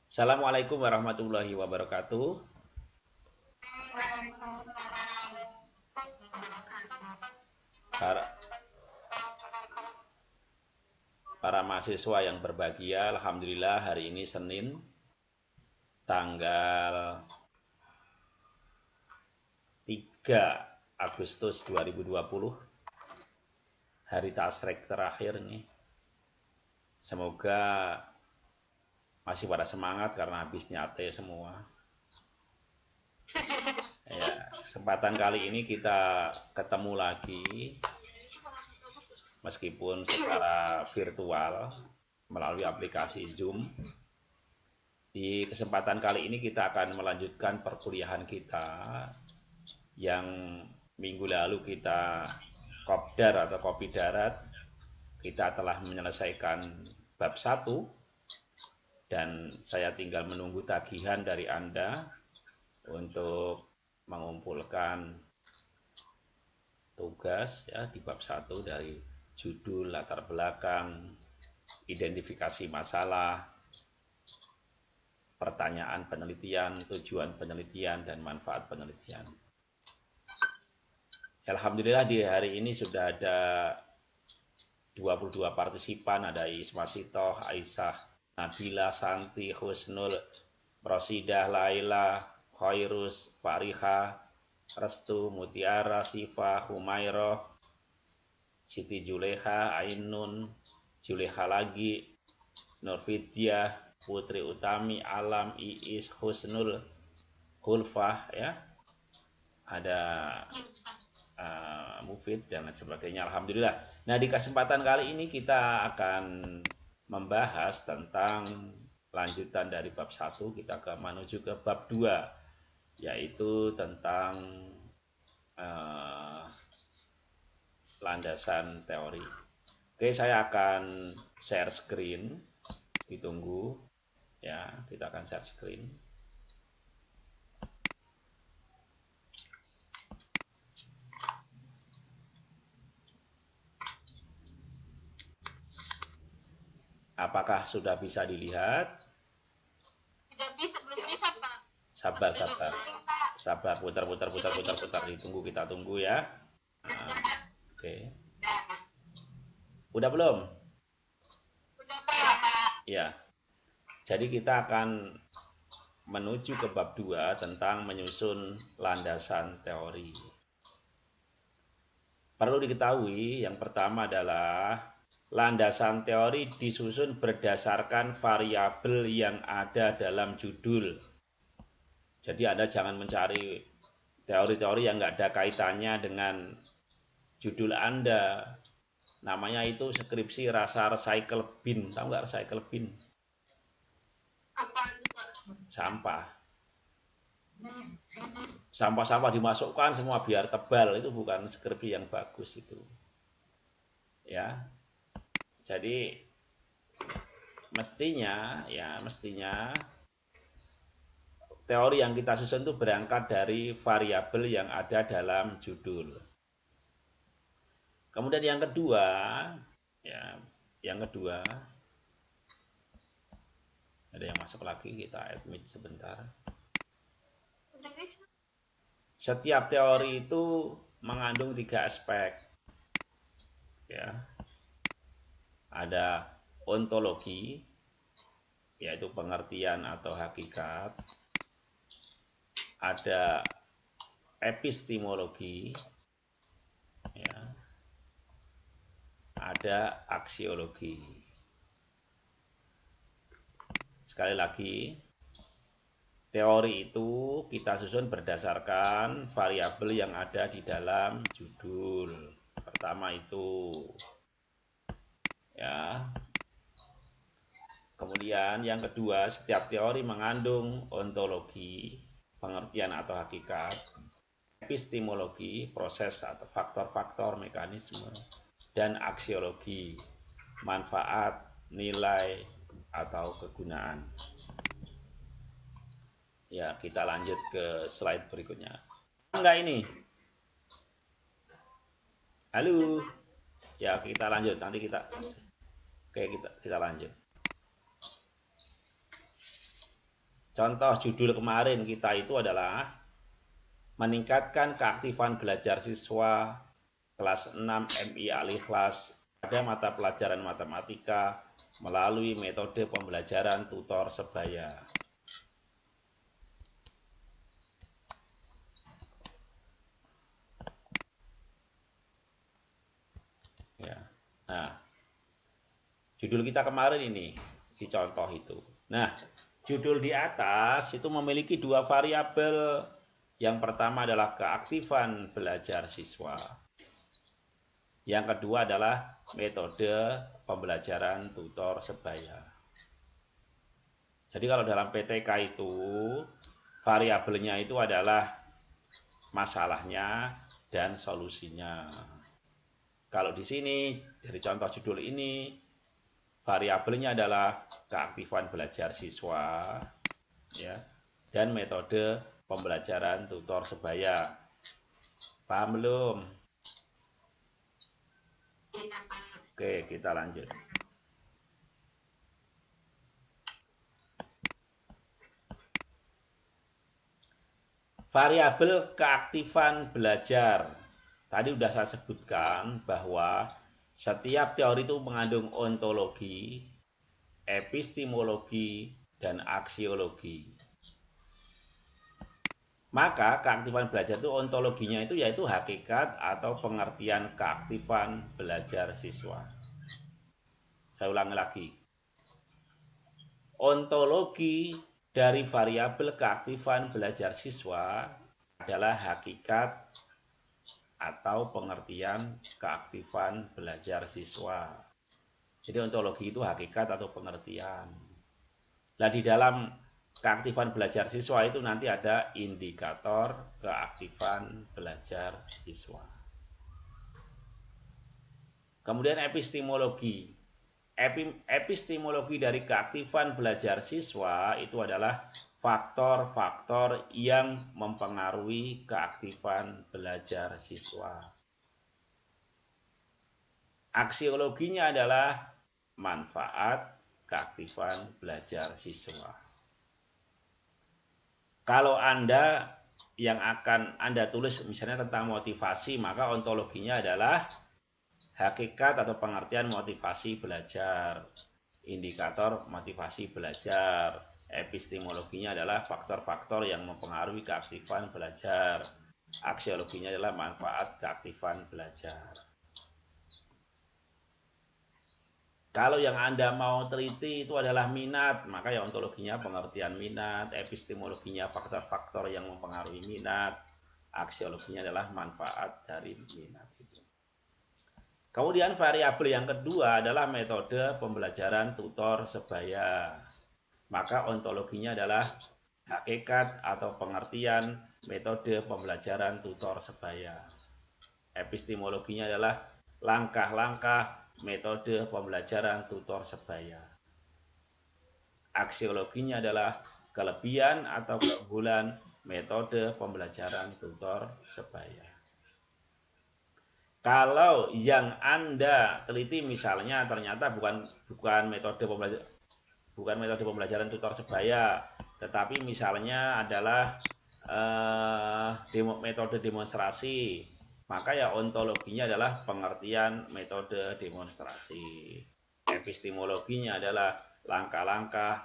Assalamualaikum warahmatullahi wabarakatuh. Para, para mahasiswa yang berbahagia, Alhamdulillah hari ini Senin, tanggal 3 Agustus 2020, hari tasrek terakhir nih. Semoga masih pada semangat karena habis nyate semua. Ya, kesempatan kali ini kita ketemu lagi meskipun secara virtual melalui aplikasi Zoom. Di kesempatan kali ini kita akan melanjutkan perkuliahan kita yang minggu lalu kita kopdar atau kopi darat. Kita telah menyelesaikan bab 1 dan saya tinggal menunggu tagihan dari Anda untuk mengumpulkan tugas ya di bab 1 dari judul, latar belakang, identifikasi masalah, pertanyaan penelitian, tujuan penelitian, dan manfaat penelitian. Alhamdulillah di hari ini sudah ada 22 partisipan, ada Isma Sitoh, Aisyah, Nabila, Santi, Husnul, Rosidah, Laila, Khairus, Fariha, Restu, Mutiara, Sifa, Humayroh, Siti Juleha, Ainun, Juleha lagi, Nurfidyah, Putri Utami, Alam, Iis, Husnul, Hulfah, ya, ada Mufid dan lain sebagainya. Alhamdulillah. Nah, di kesempatan kali ini kita akan membahas tentang lanjutan dari bab 1, kita akan menuju ke bab 2, yaitu tentang landasan teori. Oke, saya akan share screen, ditunggu ya, kita akan share screen. Apakah sudah bisa dilihat? Tidak bisa, belum bisa, Pak. Sabar, sabar. Sabar, putar, ditunggu, kita tunggu ya. Nah, oke. Udah belum? Sudah, Pak. Ya. Jadi kita akan menuju ke bab 2 tentang menyusun landasan teori. Perlu diketahui, yang pertama adalah landasan teori disusun berdasarkan variabel yang ada dalam judul. Jadi Anda jangan mencari teori-teori yang nggak ada kaitannya dengan judul Anda. Namanya itu skripsi rasa recycle bin. Tahu nggak recycle bin? Apa itu, Pak? Sampah. Sampah-sampah dimasukkan semua biar tebal, itu bukan skripsi yang bagus itu. Ya. Jadi mestinya teori yang kita susun itu berangkat dari variabel yang ada dalam judul. Kemudian yang kedua, ada yang masuk lagi, kita admit sebentar. Setiap teori itu mengandung 3 aspek. Ya. Ada ontologi, yaitu pengertian atau hakikat. Ada epistemologi, ya. Ada aksiologi. Sekali lagi, teori itu kita susun berdasarkan variabel yang ada di dalam judul. Pertama itu, ya. Kemudian yang kedua, setiap teori mengandung ontologi, pengertian atau hakikat, epistemologi, proses atau faktor-faktor mekanisme, dan aksiologi, manfaat, nilai, atau kegunaan. Ya, kita lanjut ke slide berikutnya. Enggak ini? Halo? Ya, kita lanjut. Nanti kita... Oke, kita lanjut. contoh judul kemarin kita itu adalah meningkatkan keaktifan belajar siswa kelas 6 MI alih kelas pada mata pelajaran matematika melalui metode pembelajaran tutor sebaya. Ya. Nah, judul kita kemarin ini, si contoh itu. Nah, judul di atas itu memiliki dua variabel. Yang pertama adalah keaktifan belajar siswa. Yang kedua adalah metode pembelajaran tutor sebaya. Jadi kalau dalam PTK itu, variabelnya itu adalah masalahnya dan solusinya. Kalau di sini, dari contoh judul ini, variabelnya adalah keaktifan belajar siswa, ya, dan metode pembelajaran tutor sebaya. Paham belum? Oke, kita lanjut. Variabel keaktifan belajar. Tadi sudah saya sebutkan bahwa setiap teori itu mengandung ontologi, epistemologi, dan aksiologi. Maka keaktifan belajar itu ontologinya itu yaitu hakikat atau pengertian keaktifan belajar siswa. Saya ulangi lagi. Ontologi dari variabel keaktifan belajar siswa adalah hakikat atau pengertian keaktifan belajar siswa. Jadi ontologi itu hakikat atau pengertian. Nah, di dalam keaktifan belajar siswa itu nanti ada indikator keaktifan belajar siswa. Kemudian epistemologi. Epistemologi dari keaktifan belajar siswa itu adalah faktor-faktor yang mempengaruhi keaktifan belajar siswa. Aksiologinya adalah manfaat keaktifan belajar siswa. Kalau Anda yang akan Anda tulis misalnya tentang motivasi, maka ontologinya adalah hakikat atau pengertian motivasi belajar, indikator motivasi belajar. Epistemologinya adalah faktor-faktor yang mempengaruhi keaktifan belajar. Aksiologinya adalah manfaat keaktifan belajar. Kalau yang Anda mau teliti itu adalah minat, maka ya ontologinya pengertian minat, epistemologinya faktor-faktor yang mempengaruhi minat, aksiologinya adalah manfaat dari minat. Kemudian variabel yang kedua adalah metode pembelajaran tutor sebaya. Maka ontologinya adalah hakikat atau pengertian metode pembelajaran tutor sebaya. Epistemologinya adalah langkah-langkah metode pembelajaran tutor sebaya. Aksiologinya adalah kelebihan atau keunggulan metode pembelajaran tutor sebaya. Kalau yang Anda teliti misalnya ternyata bukan metode pembelajaran tutor sebaya, tetapi misalnya adalah metode demonstrasi, maka ya ontologinya adalah pengertian metode demonstrasi. Epistemologinya adalah langkah-langkah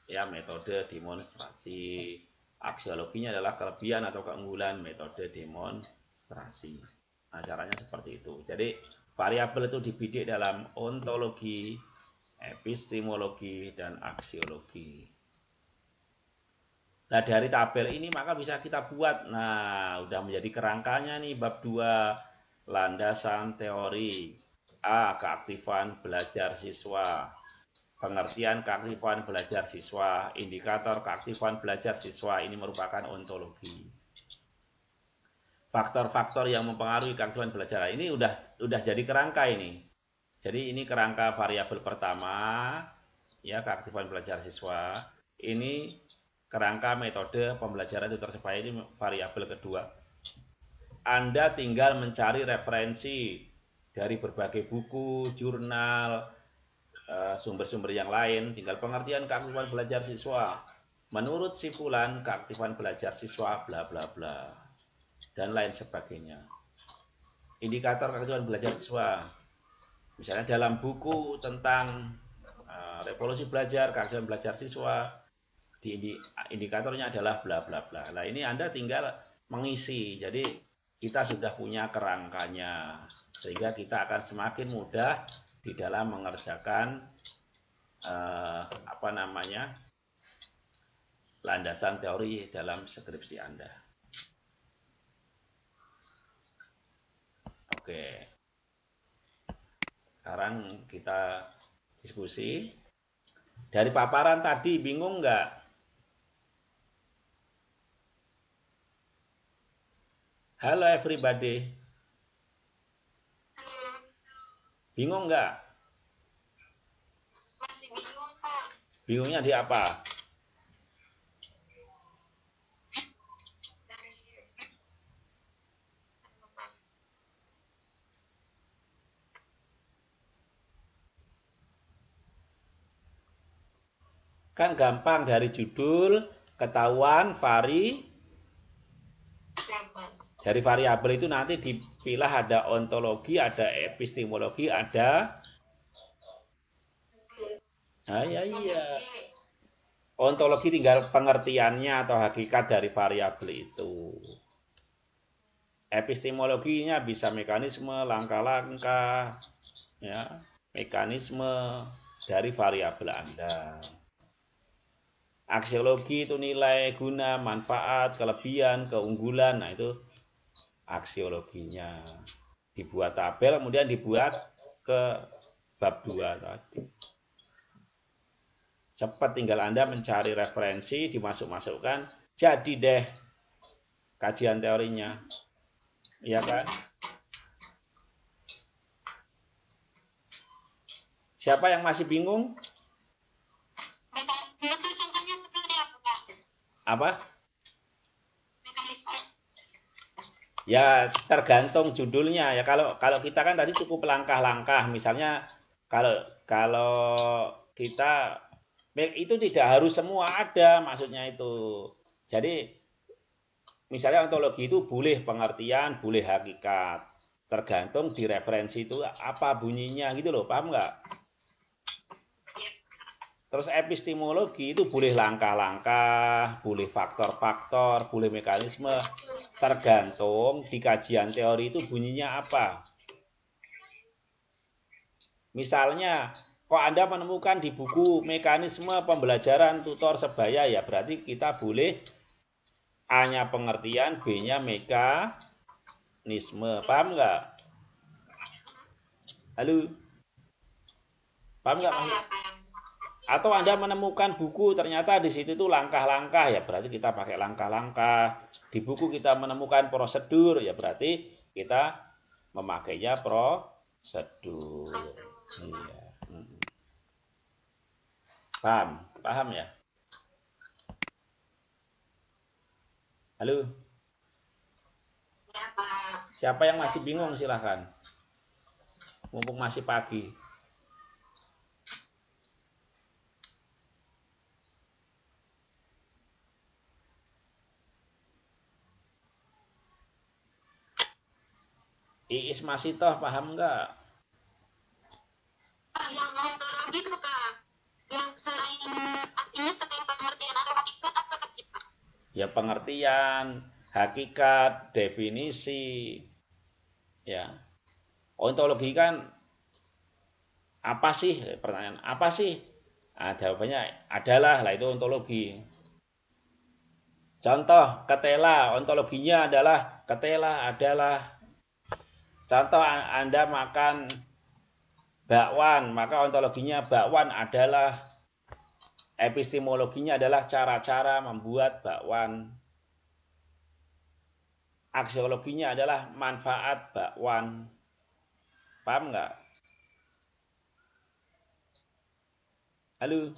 ya metode demonstrasi. Aksiologinya adalah kelebihan atau keunggulan metode demonstrasi. Nah, caranya seperti itu. Jadi variabel itu dibidik dalam ontologi, epistemologi, dan aksiologi. Nah, dari tabel ini maka bisa kita buat. Nah, udah menjadi kerangkanya nih bab 2, landasan teori. A, keaktifan belajar siswa. Pengertian keaktifan belajar siswa, indikator keaktifan belajar siswa ini merupakan ontologi. Faktor-faktor yang mempengaruhi keaktifan belajar ini udah jadi kerangka ini. Jadi ini kerangka variabel pertama ya keaktifan belajar siswa. Ini kerangka metode pembelajaran tutor sebaya, ini variabel kedua. Anda tinggal mencari referensi dari berbagai buku, jurnal, sumber-sumber yang lain, tinggal pengertian keaktifan belajar siswa. menurut si fulan keaktifan belajar siswa bla bla bla dan lain sebagainya. Indikator keaktifan belajar siswa, misalnya dalam buku tentang revolusi belajar, keaktifan belajar siswa, indikatornya adalah bla bla bla. Nah, ini Anda tinggal mengisi. Jadi kita sudah punya kerangkanya, sehingga kita akan semakin mudah di dalam mengerjakan landasan teori dalam skripsi Anda. Oke. Sekarang kita diskusi. Dari paparan tadi bingung nggak? Halo everybody. Bingung nggak? Masih bingung, Pak. Bingungnya di apa? Kan gampang, dari judul ketahuan dari variabel itu nanti dipilah ada ontologi, ada epistemologi, ada iya. Ontologi tinggal pengertiannya atau hakikat dari variabel itu. Epistemologinya bisa mekanisme, langkah-langkah, ya, mekanisme dari variabel Anda. Aksiologi itu nilai, guna, manfaat, kelebihan, keunggulan. Nah, itu aksiologinya. Dibuat tabel, kemudian dibuat ke bab 2 tadi. Cepat, tinggal Anda mencari referensi, dimasuk-masukkan, jadi deh kajian teorinya. Iya kan? Siapa yang masih bingung? Apa? Ya tergantung judulnya ya. Kalau kita kan tadi cukup langkah-langkah. Misalnya kalau kita itu tidak harus semua ada, maksudnya itu. Jadi misalnya ontologi itu boleh pengertian, boleh hakikat. Tergantung di referensi itu apa bunyinya gitu loh, paham nggak? Terus epistemologi itu boleh langkah-langkah, boleh faktor-faktor, boleh mekanisme, tergantung di kajian teori itu bunyinya apa. Misalnya, kok Anda menemukan di buku mekanisme pembelajaran tutor sebaya, ya berarti kita boleh A-nya pengertian, B-nya mekanisme. Paham nggak? Halo? Paham nggak? Atau Anda menemukan buku ternyata di situ tuh langkah-langkah, ya berarti kita pakai langkah-langkah. Di buku kita menemukan prosedur, ya berarti kita memakainya prosedur. Iya. Paham ya? Halo? Siapa yang masih bingung silahkan. Mumpung masih pagi. Iis masih toh, paham nggak? Yang ontologi itu, Kak. Yang selain artinya selain pengertian atau hakikat apa kita? Ya pengertian, hakikat, definisi. Ya. Ontologi kan apa sih? Pertanyaan, apa sih? Nah, jawabannya adalah, itu ontologi. Contoh, ketela, ontologinya adalah ketela adalah. Contoh, Anda makan bakwan, maka ontologinya bakwan adalah. Epistemologinya adalah cara-cara membuat bakwan. Aksiologinya adalah manfaat bakwan. Paham nggak? Halo?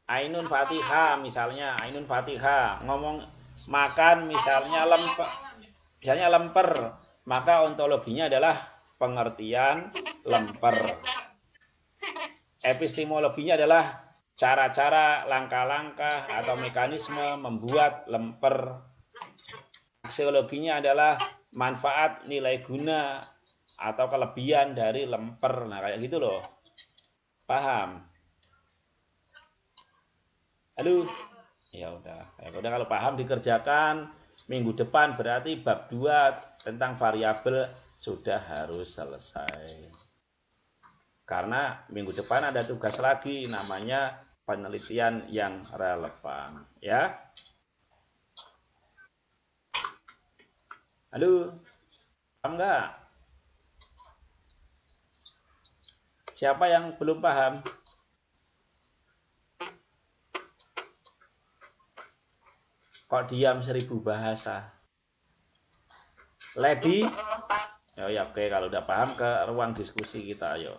Ainun Fatihah misalnya, Ainun Fatihah ngomong makan misalnya lemper, maka ontologinya adalah pengertian lemper. Epistemologinya adalah cara-cara, langkah-langkah atau mekanisme membuat lemper. Aksiologinya adalah manfaat, nilai guna atau kelebihan dari lemper. Nah, kayak gitu loh. Paham? Halo? Ya udah kalau paham dikerjakan. Minggu depan berarti bab 2 tentang variabel sudah harus selesai. Karena minggu depan ada tugas lagi namanya penelitian yang relevan, ya. Halo? Paham nggak? Siapa yang belum paham? Kok diam 1000 bahasa? Lady? Oh ya, oke, kalau udah paham ke ruang diskusi kita, ayo.